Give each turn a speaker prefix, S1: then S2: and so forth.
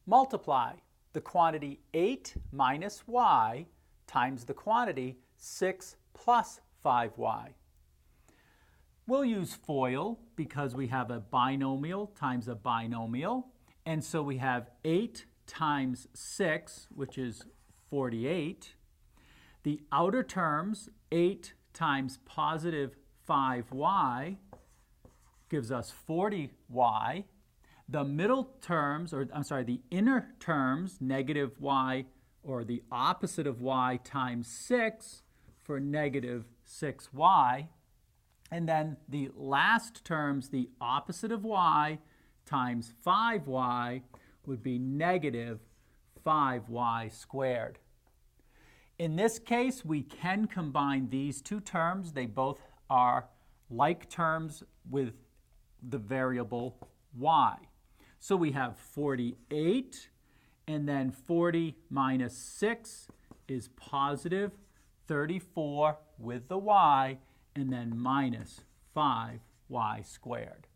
S1: Multiply the quantity 8 minus y times the quantity 6 plus 5y. We'll use FOIL because we have a binomial times a binomial. And so we have 8 times 6, which is 48. The outer terms, 8 times positive 5y, gives us 40y. The middle terms, the inner terms, negative y, or the opposite of y, times 6 for negative 6y. And then the last terms, the opposite of y times 5y, would be negative 5y squared. In this case, we can combine these two terms. They both are like terms with the variable y. So we have 48, and then 40 minus 6 is positive 34 with the y, and then minus 5y squared.